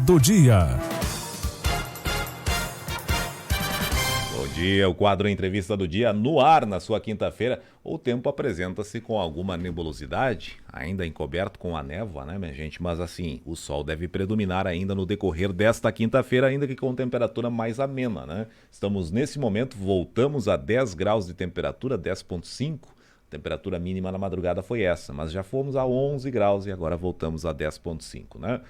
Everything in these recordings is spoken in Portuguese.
Do dia. Bom dia, o quadro Entrevista do Dia no ar na sua quinta-feira. O tempo apresenta-se com alguma nebulosidade, ainda encoberto com a névoa, né, minha gente? Mas assim, o sol deve predominar ainda no decorrer desta quinta-feira, ainda que com temperatura mais amena, né? Estamos nesse momento, voltamos a 10 graus de temperatura, 10,5. Temperatura mínima na madrugada foi essa, mas já fomos a 11 graus e agora voltamos a 10,5, né?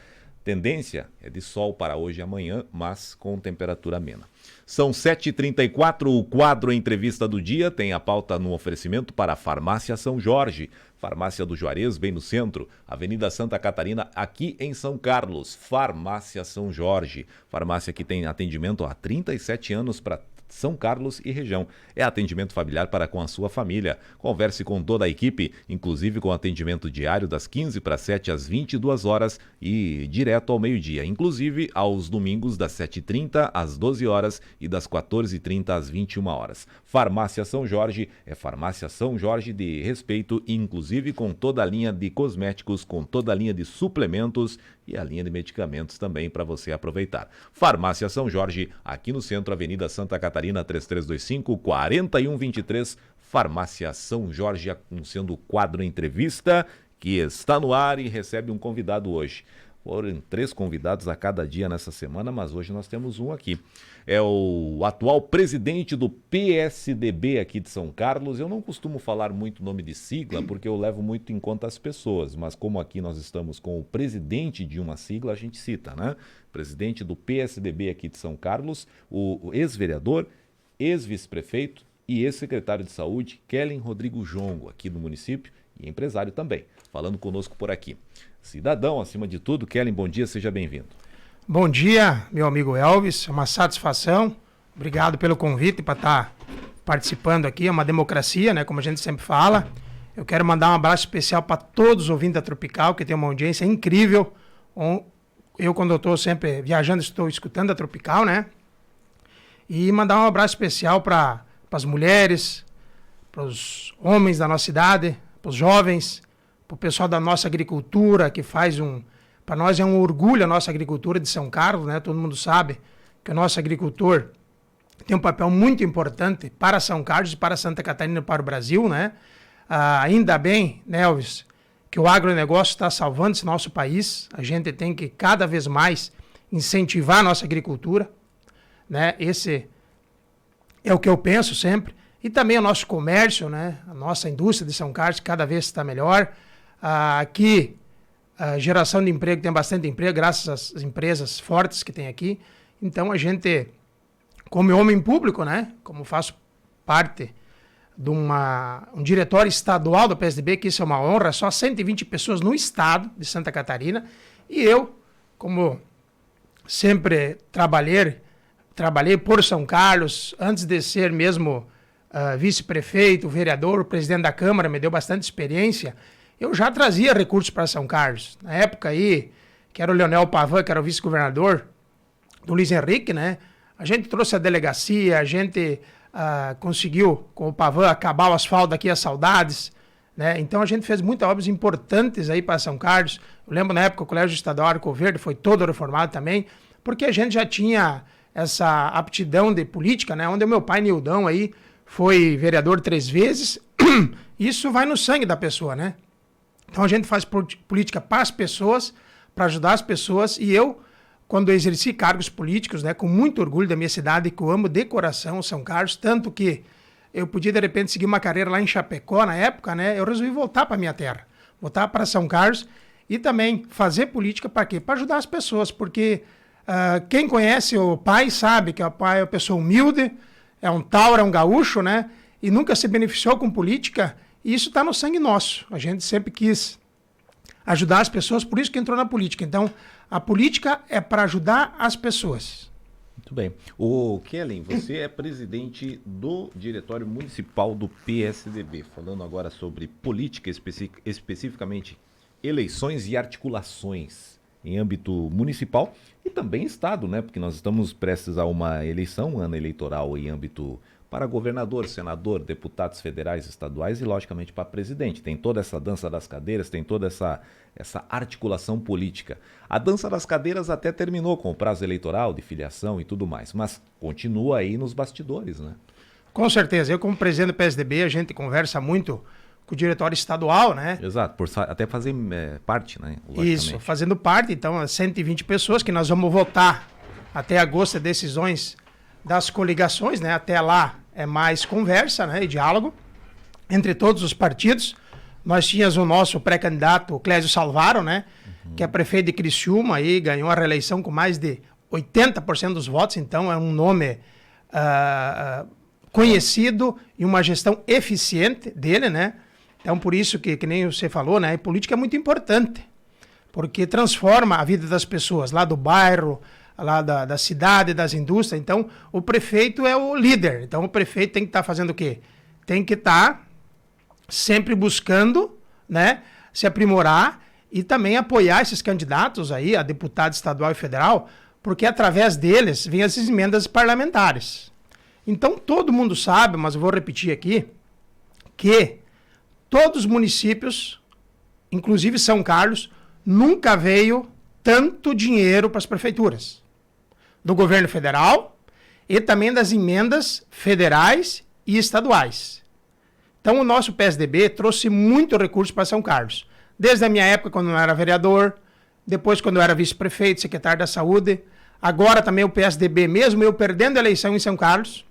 Tendência é de sol para hoje e amanhã, mas com temperatura amena. São 7h34, o quadro Entrevista do Dia tem a pauta no oferecimento para a Farmácia São Jorge. Farmácia do Juarez, bem no centro, Avenida Santa Catarina, aqui em São Carlos. Farmácia São Jorge. Farmácia que tem atendimento há 37 anos para São Carlos e região. É atendimento familiar para com a sua família. Converse com toda a equipe, inclusive com atendimento diário das 15 para 7 às 22 horas e direto ao meio-dia, inclusive aos domingos das 7h30 às 12 horas e das 14h30 às 21 horas. Farmácia São Jorge é Farmácia São Jorge de respeito, inclusive com toda a linha de cosméticos, com toda a linha de suplementos e a linha de medicamentos também para você aproveitar. Farmácia São Jorge, aqui no centro, Avenida Santa Catarina, 3325-4123. Farmácia São Jorge, anunciando o quadro Entrevista, que está no ar e recebe um convidado hoje. Foram 3 convidados a cada dia nessa semana, mas hoje nós temos um aqui. É o atual presidente do PSDB aqui de São Carlos. Eu não costumo falar muito nome de sigla, porque eu levo muito em conta as pessoas, mas como aqui nós estamos com o presidente de uma sigla, a gente cita, né? Presidente do PSDB aqui de São Carlos, o ex-vereador, ex-vice-prefeito e ex-secretário de saúde, Kellen Rodrigo Jongo, aqui do município, e empresário também, falando conosco por aqui. Cidadão, acima de tudo. Kellen, bom dia, seja bem-vindo. Bom dia, meu amigo Elvis, é uma satisfação. Obrigado pelo convite para estar participando aqui, é uma democracia, né, como a gente sempre fala. Eu quero mandar um abraço especial para todos os ouvintes da Tropical, que tem uma audiência incrível. Eu, quando eu estou sempre viajando, estou escutando a Tropical, né? E mandar um abraço especial para as mulheres, para os homens da nossa cidade, para os jovens, para o pessoal da nossa agricultura, que faz para nós é um orgulho a nossa agricultura de São Carlos, né? Todo mundo sabe que o nosso agricultor tem um papel muito importante para São Carlos, para Santa Catarina e para o Brasil, né? Ainda bem, né, Elvis, que o agronegócio está salvando esse nosso país. A gente tem que cada vez mais incentivar a nossa agricultura, né? Esse é o que eu penso sempre. E também o nosso comércio, né? A nossa indústria de São Carlos cada vez está melhor. Aqui, a geração de emprego, tem bastante emprego, graças às empresas fortes que tem aqui. Então, a gente, como homem público, né? Como faço parte de um diretório estadual do PSDB, que isso é uma honra, só 120 pessoas no estado de Santa Catarina. E eu, como sempre trabalhei por São Carlos, antes de ser mesmo vice-prefeito, vereador, presidente da Câmara, me deu bastante experiência. Eu já trazia recursos para São Carlos. Na época aí, que era o Leonel Pavan, que era o vice-governador do Luiz Henrique, né? A gente trouxe a delegacia, a gente conseguiu, com o Pavan, acabar o asfalto daqui a Saudades, né? Então a gente fez muitas obras importantes aí para São Carlos. Eu lembro na época o Colégio Estadual Arco Verde foi todo reformado também, porque a gente já tinha essa aptidão de política, né? Onde o meu pai, Nildão, aí, foi vereador 3 vezes. Isso vai no sangue da pessoa, né? Então a gente faz política para as pessoas, para ajudar as pessoas. E eu, quando exerci cargos políticos, né, com muito orgulho da minha cidade, que eu amo de coração, São Carlos, tanto que eu podia de repente seguir uma carreira lá em Chapecó na época, né? Eu resolvi voltar para minha terra, voltar para São Carlos e também fazer política para quê? Para ajudar as pessoas, porque quem conhece o pai sabe que o pai é uma pessoa humilde, é um tauro, é um gaúcho, né? E nunca se beneficiou com política. E isso está no sangue nosso. A gente sempre quis ajudar as pessoas, por isso que entrou na política. Então, a política é para ajudar as pessoas. Muito bem. O Kellen, você é presidente do Diretório Municipal do PSDB. Falando agora sobre política, especificamente eleições e articulações em âmbito municipal e também estado, né? Porque nós estamos prestes a uma eleição, um ano eleitoral em âmbito para governador, senador, deputados federais, estaduais e, logicamente, para presidente. Tem toda essa dança das cadeiras, tem toda essa articulação política. A dança das cadeiras até terminou com o prazo eleitoral, de filiação e tudo mais, mas continua aí nos bastidores, né? Com certeza. Eu, como presidente do PSDB, a gente conversa muito com o diretório estadual, né? Exato, até fazer parte, né? Isso, fazendo parte, então, 120 pessoas que nós vamos votar até agosto, decisões das coligações, né? Até lá é mais conversa, né? E diálogo entre todos os partidos. Nós tínhamos o nosso pré-candidato, Clésio Salvaro, né? Que é prefeito de Criciúma e ganhou a reeleição com mais de 80% dos votos, então é um nome conhecido e uma gestão eficiente dele, né? Então, por isso que nem você falou, né? A política é muito importante, porque transforma a vida das pessoas, lá do bairro, lá da cidade, das indústrias. Então, o prefeito é o líder. Então, o prefeito tem que estar fazendo o quê? Tem que estar sempre buscando, né, se aprimorar e também apoiar esses candidatos aí, a deputado estadual e federal, porque através deles vêm as emendas parlamentares. Então, todo mundo sabe, mas eu vou repetir aqui, que todos os municípios, inclusive São Carlos, nunca veio tanto dinheiro para as prefeituras. Do governo federal e também das emendas federais e estaduais. Então, o nosso PSDB trouxe muito recurso para São Carlos. Desde a minha época, quando eu era vereador, depois quando eu era vice-prefeito, secretário da Saúde, agora também o PSDB, mesmo eu perdendo a eleição em São Carlos,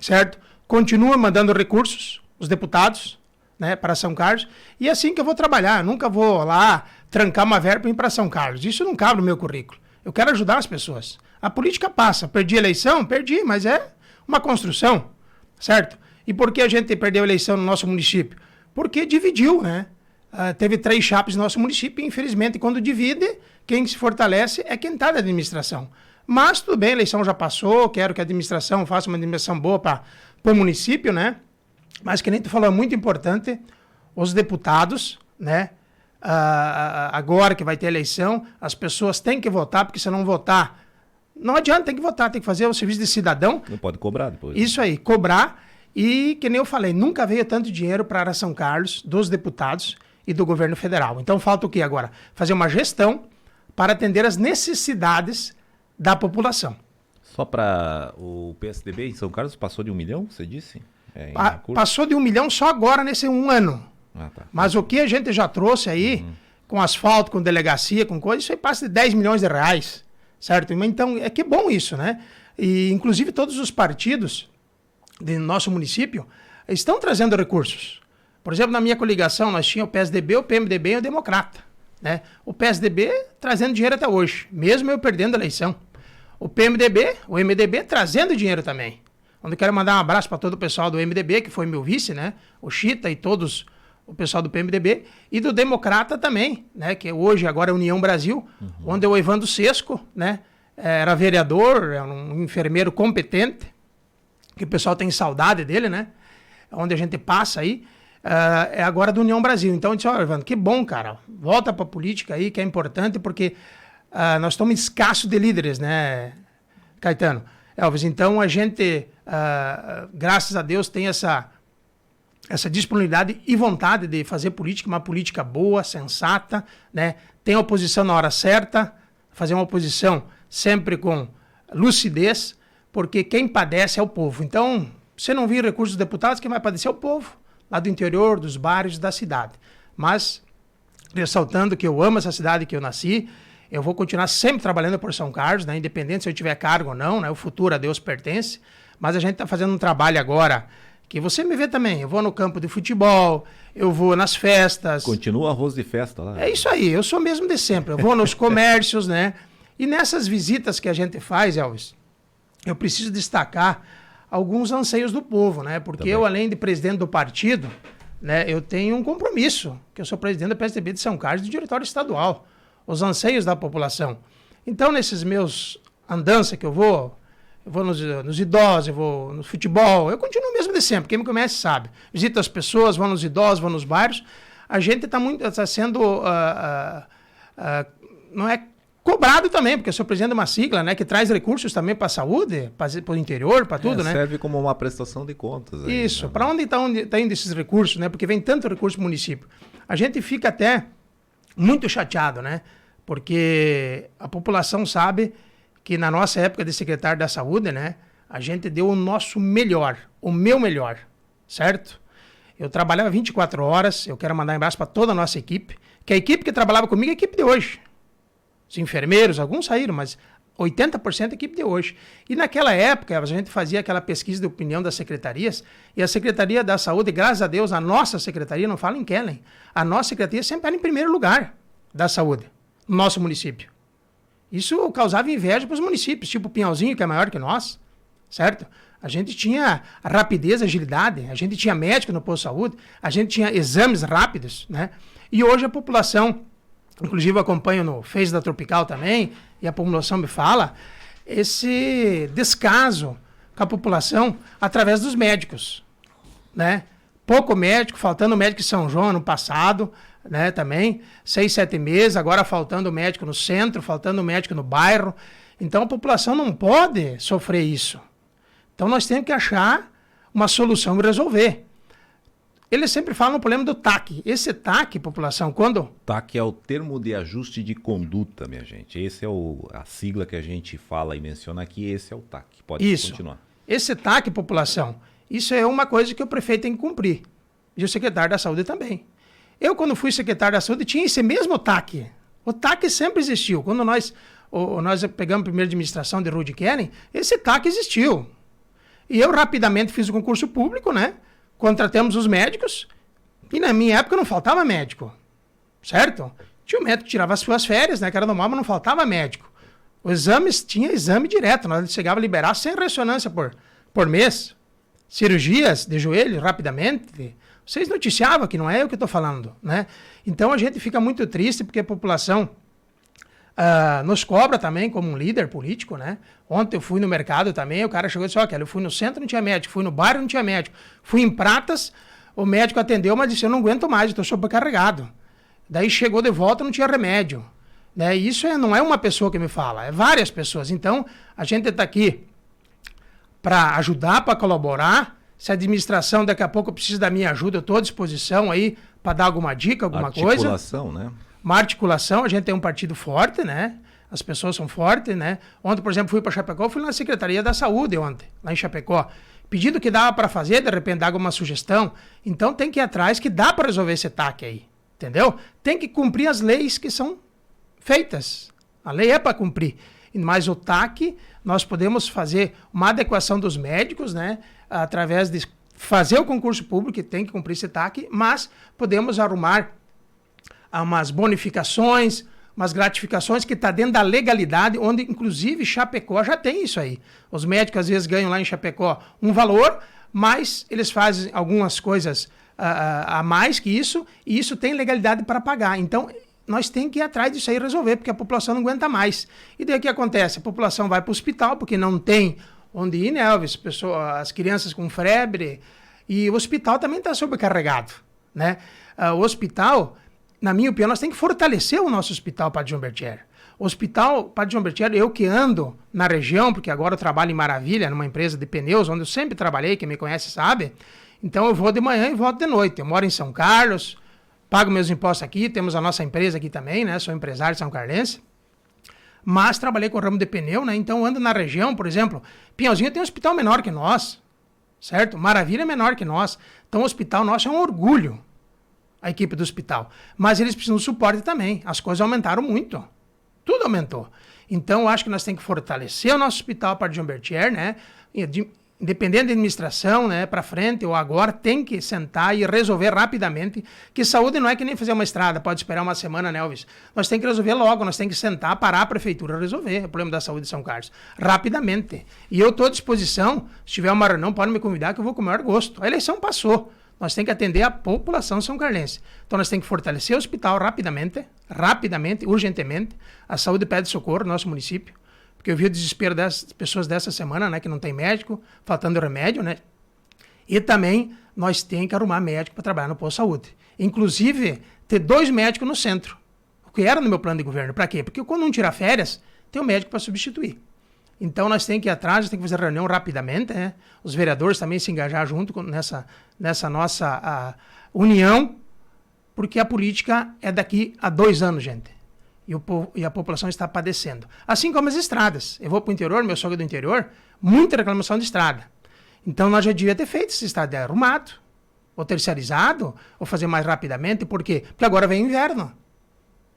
certo? Continua mandando recursos, os deputados, né, para São Carlos, e é assim que eu vou trabalhar. Eu nunca vou lá trancar uma verba e ir para São Carlos. Isso não cabe no meu currículo. Eu quero ajudar as pessoas. A política passa. Perdi a eleição? Perdi, mas é uma construção, certo? E por que a gente perdeu a eleição no nosso município? Porque dividiu, né? Teve 3 chapas no nosso município e, infelizmente, quando divide, quem se fortalece é quem está na administração. Mas tudo bem, a eleição já passou, quero que a administração faça uma administração boa para o município, né? Mas, que nem tu falou, é muito importante os deputados, né? Agora que vai ter eleição, as pessoas têm que votar, porque se não votar, não adianta, tem que votar, tem que fazer o serviço de cidadão. Não pode cobrar depois. Isso aí, cobrar. E, que nem eu falei, nunca veio tanto dinheiro para São Carlos, dos deputados e do governo federal. Então, falta o quê agora? Fazer uma gestão para atender as necessidades da população. Só para o PSDB em São Carlos passou de 1 milhão, você disse? Passou de 1 milhão só agora, nesse 1 ano. Tá. Mas o que a gente já trouxe aí, com asfalto, com delegacia, com coisa, isso aí passa de 10 milhões de reais, certo? Então, é que bom isso, né? E, inclusive, todos os partidos do nosso município estão trazendo recursos. Por exemplo, na minha coligação, nós tínhamos o PSDB, o PMDB e o Democrata, né? O PSDB trazendo dinheiro até hoje, mesmo eu perdendo a eleição. O PMDB, o MDB trazendo dinheiro também. Onde eu quero mandar um abraço para todo o pessoal do MDB, que foi meu vice, né? O Chita e todos o pessoal do PMDB. E do Democrata também, né? Que hoje, agora é União Brasil, onde o Evandro Sesco, né? Era vereador, é um enfermeiro competente, que o pessoal tem saudade dele, né? Onde a gente passa aí. É agora do União Brasil. Então, eu disse, Evandro, que bom, cara. Volta para a política aí, que é importante, porque nós estamos escassos de líderes, né, Caetano? Elvis, então a gente, graças a Deus, tem essa disponibilidade e vontade de fazer política, uma política boa, sensata, né? Tem a oposição na hora certa, fazer uma oposição sempre com lucidez, porque quem padece é o povo. Então, se não vir recursos dos deputados, quem vai padecer é o povo, lá do interior, dos bairros, da cidade. Mas, ressaltando que eu amo essa cidade que eu nasci, eu vou continuar sempre trabalhando por São Carlos, né? Independente se eu tiver cargo ou não, né? O futuro a Deus pertence. Mas a gente está fazendo um trabalho agora que você me vê também. Eu vou no campo de futebol, eu vou nas festas. Continua arroz de festa lá. É isso aí, eu sou mesmo de sempre. Eu vou nos comércios, né? E nessas visitas que a gente faz, Elvis, eu preciso destacar alguns anseios do povo, né? Porque eu, além de presidente do partido, né, eu tenho um compromisso, que eu sou presidente da PSDB de São Carlos, do diretório estadual. Os anseios da população. Então, nesses meus andanças que eu vou nos idosos, eu vou no futebol, eu continuo mesmo de sempre, quem me conhece sabe. Visito as pessoas, vou nos idosos, vou nos bairros. A gente está sendo, não é cobrado também, porque eu sou presidente de uma sigla, né, que traz recursos também para a saúde, para o interior, para tudo, né? Serve como uma prestação de contas. Aí, isso, né? para onde tá indo esses recursos, né? Porque vem tanto recurso pro município. A gente fica até muito chateado, né? Porque a população sabe que na nossa época de secretário da saúde, né, a gente deu o nosso melhor, o meu melhor, certo? Eu trabalhava 24 horas, eu quero mandar um abraço para toda a nossa equipe, que a equipe que trabalhava comigo é a equipe de hoje. Os enfermeiros, alguns saíram, mas 80% é a equipe de hoje. E naquela época, a gente fazia aquela pesquisa de opinião das secretarias, e a Secretaria da Saúde, graças a Deus, a nossa secretaria, não falo em Kellen, a nossa secretaria sempre era em primeiro lugar da saúde, no nosso município. Isso causava inveja para os municípios, tipo Pinhalzinho, que é maior que nós, certo? A gente tinha rapidez, agilidade, a gente tinha médico no posto de saúde, a gente tinha exames rápidos, né? E hoje a população, inclusive eu acompanho no Face da Tropical também, e a população me fala, esse descaso com a população através dos médicos, né? Pouco médico, faltando médico em São João no passado, né, também, 6, 7 meses, agora faltando médico no centro, faltando médico no bairro. Então a população não pode sofrer isso. Então nós temos que achar uma solução e resolver. Eles sempre falam o problema do TAC. Esse TAC, população, quando... TAC é o termo de ajuste de conduta, minha gente. Esse é a sigla que a gente fala e menciona aqui, esse é o TAC. Pode continuar. Esse TAC, população, isso é uma coisa que o prefeito tem que cumprir. E o secretário da Saúde também. Eu, quando fui secretário da Saúde, tinha esse mesmo TAC. O TAC sempre existiu. Quando nós pegamos a primeira administração de Rudy Kellen, esse TAC existiu. E eu rapidamente fiz o concurso público, né? Contratamos os médicos. E na minha época não faltava médico. Certo? Tinha um médico que tirava as suas férias, né? Que era normal, mas não faltava médico. Os exames, tinha exame direto. Nós chegava a liberar 100 ressonância por mês. Cirurgias de joelho, rapidamente. Vocês noticiavam que não é eu que estou falando, né? Então a gente fica muito triste porque a população nos cobra também como um líder político, né? Ontem eu fui no mercado também, o cara chegou e disse, eu fui no centro, não tinha médico, fui no bairro, não tinha médico, fui em Pratas, o médico atendeu, mas disse, eu não aguento mais, estou sobrecarregado. Daí chegou de volta, não tinha remédio. Né? E isso não é uma pessoa que me fala, é várias pessoas. Então a gente está aqui para ajudar, para colaborar. Se a administração daqui a pouco precisa da minha ajuda, eu estou à disposição aí para dar alguma dica, alguma coisa. Articulação, né? Uma articulação, a gente tem um partido forte, né? As pessoas são fortes, né? Ontem, por exemplo, fui para Chapecó, fui na Secretaria da Saúde ontem, lá em Chapecó. Pedindo o que dava para fazer, de repente dá alguma sugestão. Então tem que ir atrás que dá para resolver esse TAC aí, entendeu? Tem que cumprir as leis que são feitas. A lei é para cumprir. Mas o TAC, nós podemos fazer uma adequação dos médicos, né? Através de fazer o concurso público, que tem que cumprir esse TAC, mas podemos arrumar umas bonificações, umas gratificações que está dentro da legalidade, onde inclusive Chapecó já tem isso aí. Os médicos às vezes ganham lá em Chapecó um valor, mas eles fazem algumas coisas a mais que isso, e isso tem legalidade para pagar. Então, nós temos que ir atrás disso aí e resolver, porque a população não aguenta mais. E daí o que acontece? A população vai para o hospital, porque não tem onde ir, né, Elvis? As crianças com febre, e o hospital também está sobrecarregado, né? O hospital, na minha opinião, nós temos que fortalecer o nosso hospital Padre João Bertier. O hospital Padre João Bertier, eu que ando na região, porque agora eu trabalho em Maravilha, numa empresa de pneus, onde eu sempre trabalhei, quem me conhece sabe. Então eu vou de manhã e volto de noite. Eu moro em São Carlos, pago meus impostos aqui, temos a nossa empresa aqui também, né? Sou empresário são carlense. Mas trabalhei com o ramo de pneu, né? Então ando na região, por exemplo, Pinhalzinho tem um hospital menor que nós, certo? Maravilha é menor que nós. Então o hospital nosso é um orgulho, a equipe do hospital. Mas eles precisam de suporte também. As coisas aumentaram muito. Tudo aumentou. Então eu acho que nós temos que fortalecer o nosso hospital Padre João Bertier, né? Independente da administração, né, para frente ou agora, tem que sentar e resolver rapidamente, que saúde não é que nem fazer uma estrada, pode esperar uma semana, né, Elvis? Nós temos que resolver logo, nós temos que sentar, parar a prefeitura resolver o problema da saúde de São Carlos, rapidamente. E eu estou à disposição, se tiver uma reunião, pode me convidar que eu vou com o maior gosto. A eleição passou, nós temos que atender a população são carlense. Então nós temos que fortalecer o hospital rapidamente, urgentemente, a saúde pede socorro no nosso município, porque eu vi o desespero das pessoas dessa semana, né, que não tem médico, faltando remédio, né? E também nós temos que arrumar médico para trabalhar no posto de saúde. Inclusive, ter 2 médicos no centro. o que era no meu plano de governo. Para quê? Porque quando um tira férias, tem um médico para substituir. Então nós temos que ir atrás, nós temos que fazer reunião rapidamente, né? Os vereadores também se engajar junto nessa nossa união, porque a política é daqui a 2 anos, gente. E a população está padecendo. Assim como as estradas. Eu vou para o interior, meu sogro é do interior, muita reclamação de estrada. Então nós já devia ter feito esse estrada arrumado, ou terceirizado, ou fazer mais rapidamente. Por quê? Porque agora vem o inverno.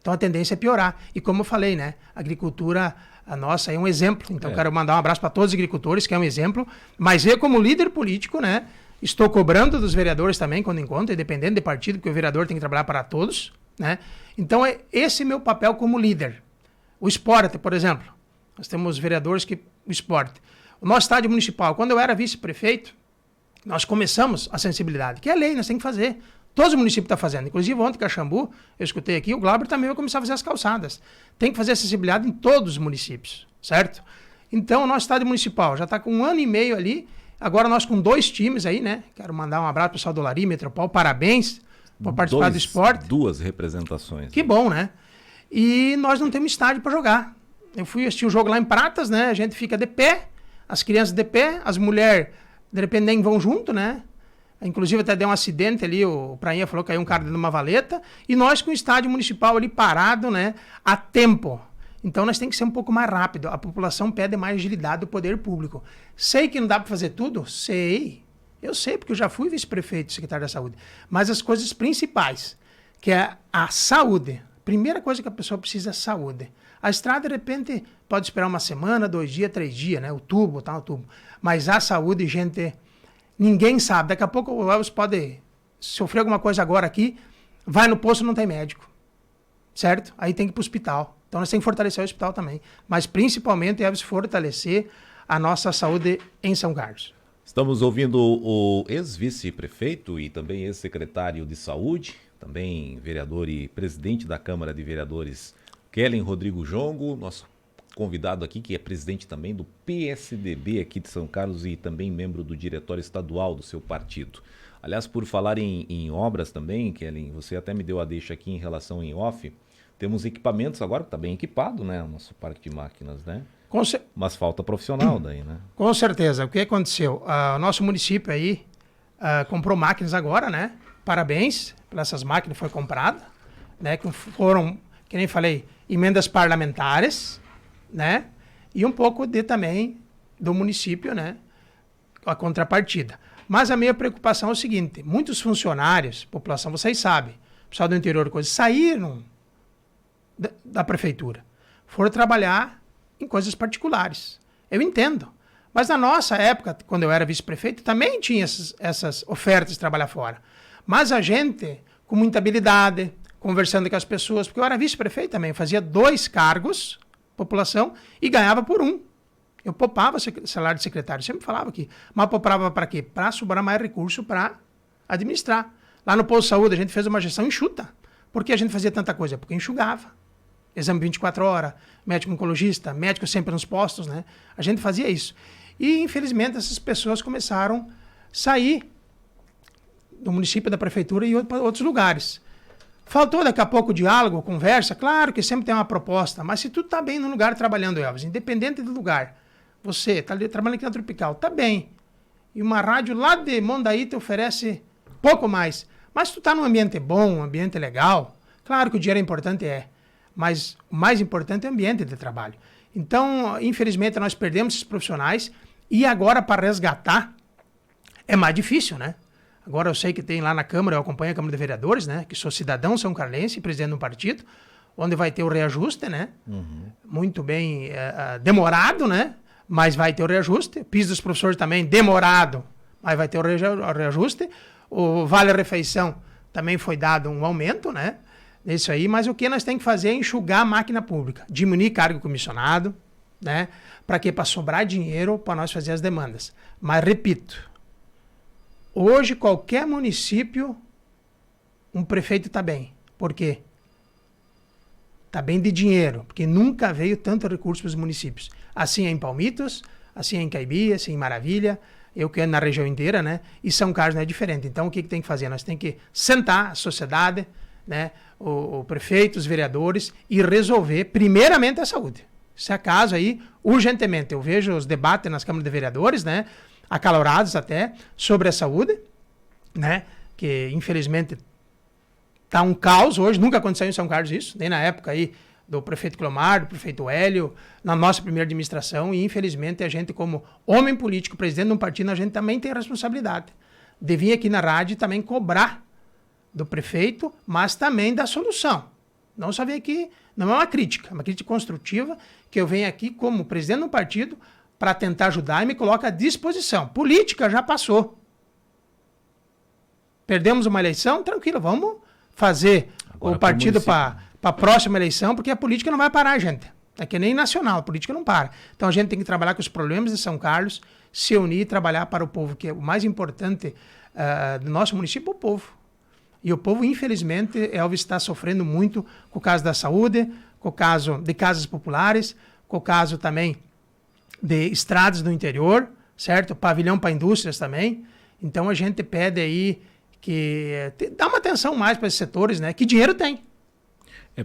Então a tendência é piorar. E como eu falei, né? A agricultura, a nossa, é um exemplo. Então quero mandar um abraço para todos os agricultores, que é um exemplo. Mas eu, como líder político, né? Estou cobrando dos vereadores também, quando encontro, independente de partido, porque o vereador tem que trabalhar para todos, né? Então é esse meu papel como líder. O esporte, por exemplo. Nós temos vereadores que... O esporte. O nosso estádio municipal, quando eu era vice-prefeito, nós começamos a sensibilidade, que é lei, nós temos que fazer. Todos os municípios estão fazendo. Inclusive, ontem, Caxambu, eu escutei aqui, o Glauber também vai começar a fazer as calçadas. Tem que fazer acessibilidade em todos os municípios, certo? Então, o nosso estádio municipal já está com 1 ano e meio ali. Agora, nós com 2 times aí, né? Quero mandar um abraço para o pessoal do Lari, Metropol. Parabéns por participar do esporte. 2 representações. Que bom, né? E nós não temos estádio para jogar. Eu fui assistir o jogo lá em Pratas, né? A gente fica de pé, as crianças de pé, as mulheres, de repente, nem vão junto, né? Inclusive até deu um acidente ali, o Prainha falou que caiu um cara dentro de uma valeta, e nós com o estádio municipal ali parado, né, a tempo. Então nós temos que ser um pouco mais rápido. A população pede mais agilidade do poder público. Sei que não dá para fazer tudo? Sei. Eu sei, porque eu já fui vice-prefeito e secretário da saúde. Mas as coisas principais, que é a saúde. Primeira coisa que a pessoa precisa é saúde. A estrada, de repente, pode esperar 1 semana, 2 dias, 3 dias, né? O tubo, tá, o tubo. Mas a saúde, gente... Ninguém sabe. Daqui a pouco o Elvis pode sofrer alguma coisa agora aqui, vai no posto e não tem médico. Certo? Aí tem que ir para o hospital. Então nós temos que fortalecer o hospital também. Mas principalmente, Elvis, fortalecer a nossa saúde em São Carlos. Estamos ouvindo o ex-vice-prefeito e também ex-secretário de saúde, também vereador e presidente da Câmara de Vereadores, Kellen Rodrigo Jongo, nosso convidado aqui, que é presidente também do PSDB aqui de São Carlos e também membro do diretório estadual do seu partido. Aliás, por falar em obras também, Kellen, você até me deu a deixa aqui em relação em off, temos equipamentos agora, que está bem equipado, né, o nosso parque de máquinas, né? Mas falta profissional daí, né? Com certeza. O que aconteceu? O nosso município aí comprou máquinas agora, né? Parabéns por essas máquinas que foram compradas, né? Que foram, que nem falei, emendas parlamentares, né? E um pouco também do município, né? A contrapartida. Mas a minha preocupação é o seguinte, muitos funcionários, população, vocês sabem, pessoal do interior, saíram da prefeitura, foram trabalhar em coisas particulares. Eu entendo. Mas na nossa época, quando eu era vice-prefeito, também tinha essas ofertas de trabalhar fora. Mas a gente, com muita habilidade, conversando com as pessoas, porque eu era vice-prefeito também, eu fazia 2 cargos, população, e ganhava por 1. Eu poupava salário de secretário, sempre falava aqui. Mas poupava para quê? Para sobrar mais recurso para administrar. Lá no posto de saúde a gente fez uma gestão enxuta. Por que a gente fazia tanta coisa? Porque enxugava. Exame 24 horas, médico oncologista, médico sempre nos postos, né? A gente fazia isso. E, infelizmente, essas pessoas começaram a sair do município, da prefeitura e para outros lugares. Faltou daqui a pouco diálogo, conversa, claro que sempre tem uma proposta, mas se tu tá bem no lugar trabalhando, Elvis, independente do lugar, você tá ali trabalhando aqui na Tropical, tá bem, e uma rádio lá de Mondaí te oferece pouco mais, mas se tu tá num ambiente bom, um ambiente legal, claro que o dinheiro é importante, mas o mais importante é o ambiente de trabalho. Então, infelizmente, nós perdemos esses profissionais e agora para resgatar é mais difícil, né? Agora eu sei que tem lá na Câmara, eu acompanho a Câmara de Vereadores, né? Que sou cidadão são carlense, presidente de um partido, onde vai ter o reajuste, né? Uhum. Muito bem demorado, né? Mas vai ter o reajuste. Piso dos professores também demorado, mas vai ter o reajuste. O Vale-Refeição também foi dado um aumento, né? Isso aí, mas o que nós temos que fazer é enxugar a máquina pública, diminuir cargo comissionado, né? Para quê? Para sobrar dinheiro para nós fazer as demandas. Mas repito, hoje, qualquer município, um prefeito está bem. Por quê? Está bem de dinheiro, porque nunca veio tanto recurso para os municípios. Assim é em Palmitos, assim é em Caibi, assim em Maravilha, eu que ando na região inteira, né? E São Carlos não é diferente. Então, o que tem que fazer? Nós temos que sentar, a sociedade, né, o prefeito, os vereadores, e resolver primeiramente a saúde. Se acaso aí, urgentemente, eu vejo os debates nas câmaras de vereadores, né, acalorados até, sobre a saúde, né, que infelizmente está um caos hoje, nunca aconteceu em São Carlos isso, nem na época aí do prefeito Clomar, do prefeito Hélio, na nossa primeira administração, e infelizmente a gente, como homem político, presidente de um partido, a gente também tem a responsabilidade de vir aqui na rádio e também cobrar do prefeito, mas também da solução. Não só vir aqui, não é uma crítica, é uma crítica construtiva, que eu venho aqui como presidente de um partido para tentar ajudar e me coloco à disposição. Política já passou. Perdemos uma eleição, tranquilo, vamos fazer agora o partido para a próxima eleição, porque a política não vai parar, gente. É que nem nacional, a política não para. Então a gente tem que trabalhar com os problemas de São Carlos, se unir e trabalhar para o povo, que é o mais importante do nosso município, o povo. E o povo, infelizmente, Elvis, está sofrendo muito com o caso da saúde, com o caso de casas populares, com o caso também de estradas do interior, certo? Pavilhão para indústrias também. Então a gente pede aí que dá uma atenção mais para esses setores, né? Que dinheiro tem.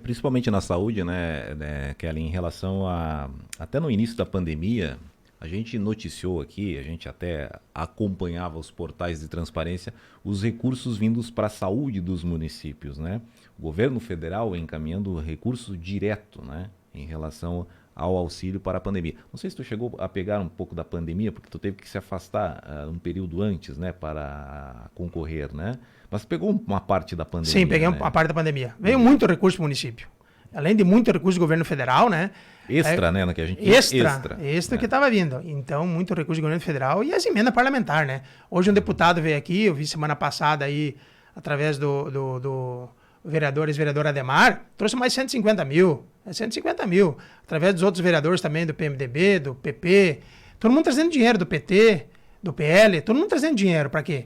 Principalmente na saúde, né, Kelly, em relação a... Até no início da pandemia, a gente noticiou aqui, a gente até acompanhava os portais de transparência, os recursos vindos para a saúde dos municípios, né? O governo federal encaminhando recurso direto, né, em relação ao auxílio para a pandemia. Não sei se tu chegou a pegar um pouco da pandemia, porque tu teve que se afastar um período antes, né, para concorrer, né? Mas pegou uma parte da pandemia. Sim, peguei uma parte da pandemia. Veio muito recurso para o município. Além de muito recurso do governo federal, né? Extra, né? Que a gente extra que estava vindo. Então, muito recurso do governo federal e as emendas parlamentares, né? Hoje um deputado veio aqui, eu vi semana passada aí, através do vereador Ademar, trouxe mais 150 mil. 150 mil. Através dos outros vereadores também, do PMDB, do PP. Todo mundo trazendo dinheiro, do PT, do PL. Todo mundo trazendo dinheiro. Para quê?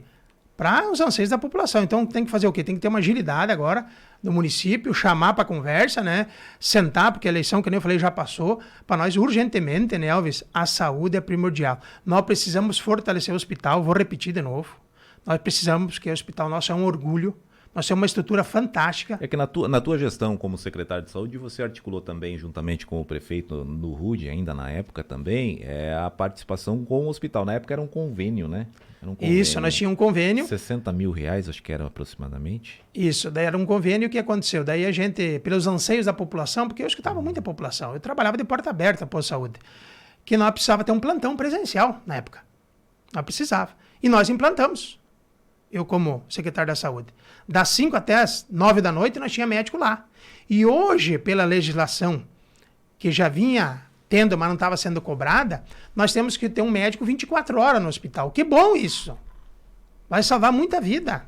Para os anseios da população. Então tem que fazer o quê? Tem que ter uma agilidade agora do município, chamar para conversa, né? Sentar, porque a eleição, que nem eu falei, já passou. Para nós, urgentemente, né, Elvis? A saúde é primordial. Nós precisamos fortalecer o hospital. Vou repetir de novo. Nós precisamos, que o hospital nosso é um orgulho. Nós temos uma estrutura fantástica. É que na tua gestão como secretário de saúde, você articulou também, juntamente com o prefeito no RUD, ainda na época também, a participação com o hospital. Na época era um convênio, né? Era um convênio, isso, nós tínhamos um convênio. 60 mil reais, acho que era aproximadamente. Isso, daí era um convênio. O que aconteceu? Daí a gente, pelos anseios da população, porque eu escutava muita população, eu trabalhava de porta aberta para a saúde, que nós precisava ter um plantão presencial na época. Nós precisava. E nós implantamos. Eu como secretário da saúde. Das 5 até as 9 da noite, nós tínhamos médico lá. E hoje, pela legislação que já vinha tendo, mas não estava sendo cobrada, nós temos que ter um médico 24 horas no hospital. Que bom isso! Vai salvar muita vida.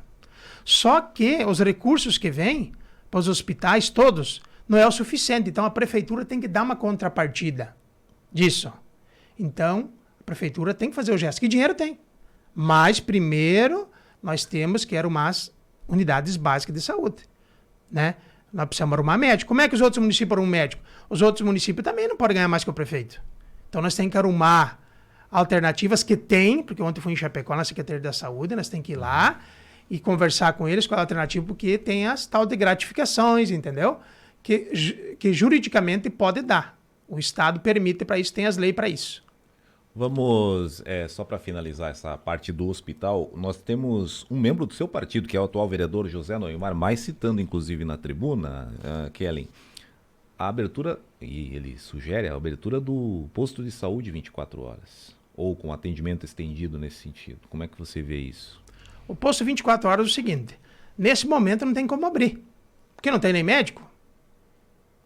Só que os recursos que vêm para os hospitais todos não é o suficiente. Então, a prefeitura tem que dar uma contrapartida disso. Então, a prefeitura tem que fazer o gesto. Que dinheiro tem? Mas, primeiro, nós temos que arrumar as unidades básicas de saúde, né? Nós precisamos arrumar médico. Como é que os outros municípios arrumam médico? Os outros municípios também não podem ganhar mais que o prefeito. Então nós temos que arrumar alternativas que tem, porque ontem fui em Chapecó na Secretaria da Saúde, nós temos que ir lá e conversar com eles com a alternativa, porque tem as tal de gratificações, entendeu? Que juridicamente pode dar. O Estado permite para isso, tem as leis para isso. Vamos, só para finalizar essa parte do hospital, nós temos um membro do seu partido, que é o atual vereador José Noimar, mais citando inclusive na tribuna, Kellen, a abertura, e ele sugere a abertura do posto de saúde 24 horas, ou com atendimento estendido nesse sentido. Como é que você vê isso? O posto 24 horas é o seguinte, nesse momento não tem como abrir, porque não tem nem médico,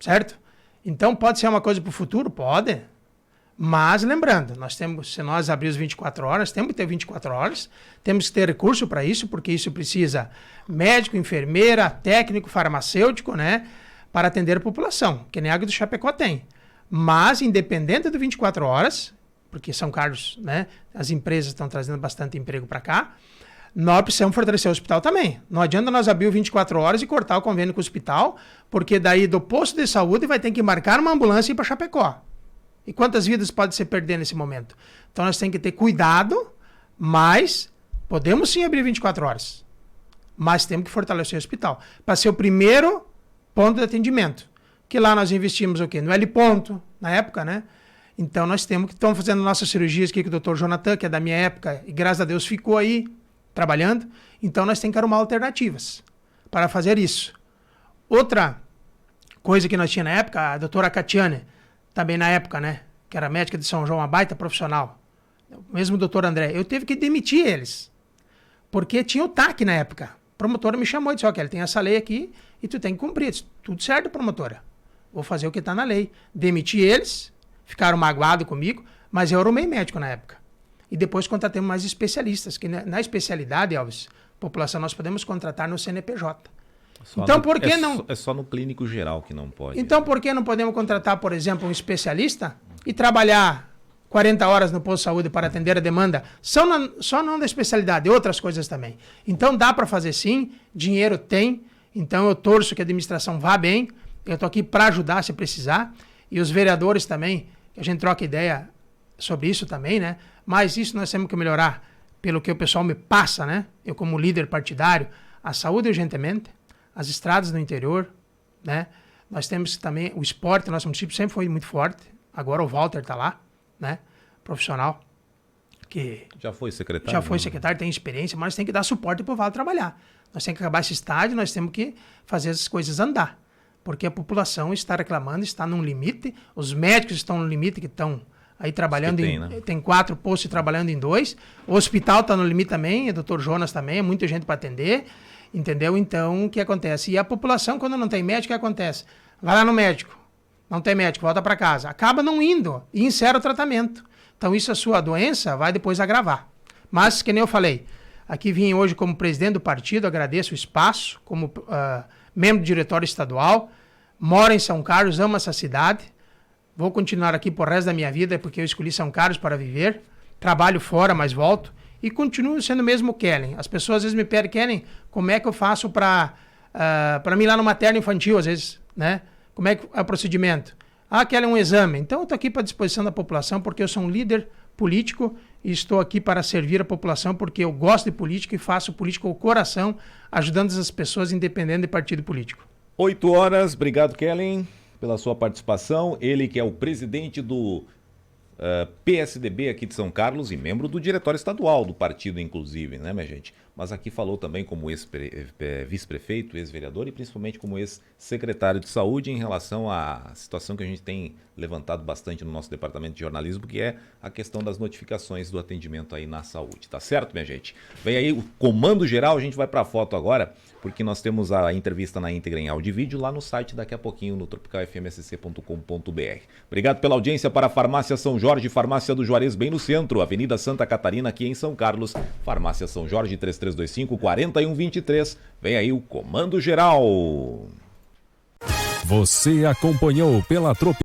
certo? Então pode ser uma coisa para o futuro? Pode. Mas, lembrando, nós temos, se nós abrirmos 24 horas, temos que ter 24 horas, temos que ter recurso para isso, porque isso precisa médico, enfermeira, técnico, farmacêutico, né, para atender a população, que nem a Água do Chapecó tem. Mas, independente do 24 horas, porque São Carlos, né, as empresas estão trazendo bastante emprego para cá, nós precisamos fortalecer o hospital também. Não adianta nós abrir o 24 horas e cortar o convênio com o hospital, porque daí do posto de saúde vai ter que marcar uma ambulância e ir para Chapecó. E quantas vidas pode se perder nesse momento? Então nós temos que ter cuidado, mas podemos sim abrir 24 horas. mas temos que fortalecer o hospital para ser o primeiro ponto de atendimento. Que lá nós investimos o quê? No L ponto, na época, né? Então nós estamos fazendo nossas cirurgias aqui com o Dr. Jonathan, que é da minha época, e graças a Deus ficou aí trabalhando. Então nós temos que arrumar alternativas para fazer isso. Outra coisa que nós tínhamos na época, a doutora Catiane, também na época, né? Que era médica de São João, uma baita profissional. O mesmo doutor André. Eu tive que demitir eles, porque tinha o TAC na época. A promotora me chamou e disse, ele tem essa lei aqui e tu tem que cumprir. Eu disse, tudo certo, promotora. Vou fazer o que está na lei. Demiti eles, ficaram magoados comigo, mas eu arrumei médico na época. E depois contratamos mais especialistas, que na especialidade, Elvis, população, nós podemos contratar no CNPJ. Então, por que não? É só no clínico geral que não pode. Então, por que não podemos contratar, por exemplo, um especialista e trabalhar 40 horas no posto de saúde para atender a demanda, só não da especialidade, outras coisas também. Então, dá para fazer sim, dinheiro tem, então eu torço que a administração vá bem, eu estou aqui para ajudar se precisar, e os vereadores também, a gente troca ideia sobre isso também, né? Mas isso nós temos que melhorar, pelo que o pessoal me passa, né? Eu como líder partidário, a saúde urgentemente, as estradas no interior, né? Nós temos também o esporte, nosso município sempre foi muito forte, agora o Walter está lá, né? Profissional, que já foi secretário. Já foi secretário, tem experiência, mas tem que dar suporte para o Walter trabalhar. Nós temos que acabar esse estádio, nós temos que fazer essas coisas andar, porque a população está reclamando, está num limite, os médicos estão no limite, que estão aí trabalhando, tem 4 postos trabalhando em 2, o hospital está no limite também, o doutor Jonas também, é muita gente para atender, entendeu? Então, o que acontece? E a população, quando não tem médico, o que acontece? Vai lá no médico, não tem médico, volta para casa, acaba não indo e encerra o tratamento. Então, isso a sua doença vai depois agravar. Mas, que nem eu falei, aqui vim hoje como presidente do partido, agradeço o espaço, como membro do diretório estadual, moro em São Carlos, amo essa cidade, vou continuar aqui por resto da minha vida, porque eu escolhi São Carlos para viver, trabalho fora, mas volto, e continuo sendo o mesmo Kellen. As pessoas às vezes me pedem, Kellen, como é que eu faço para mim ir lá no materno infantil, às vezes, né? Como é que é o procedimento? Kellen, um exame. Então eu estou aqui para a disposição da população, porque eu sou um líder político e estou aqui para servir a população, porque eu gosto de política e faço política com o coração, ajudando as pessoas independente de partido político. 8 horas, obrigado, Kellen, pela sua participação. Ele que é o presidente do PSDB aqui de São Carlos e membro do diretório estadual do partido, inclusive, né, minha gente? Mas aqui falou também como ex-vice-prefeito, ex-vereador e principalmente como ex-secretário de saúde em relação à situação que a gente tem levantado bastante no nosso departamento de jornalismo, que é a questão das notificações do atendimento aí na saúde, tá certo, minha gente? Vem aí o comando geral, a gente vai para a foto agora, porque nós temos a entrevista na íntegra em áudio e vídeo lá no site daqui a pouquinho no tropicalfmsc.com.br. Obrigado pela audiência para a Farmácia São Jorge, Farmácia do Juarez, bem no centro, Avenida Santa Catarina, aqui em São Carlos, Farmácia São Jorge, 3325-4123. Vem aí o comando geral. Você acompanhou pela Tropical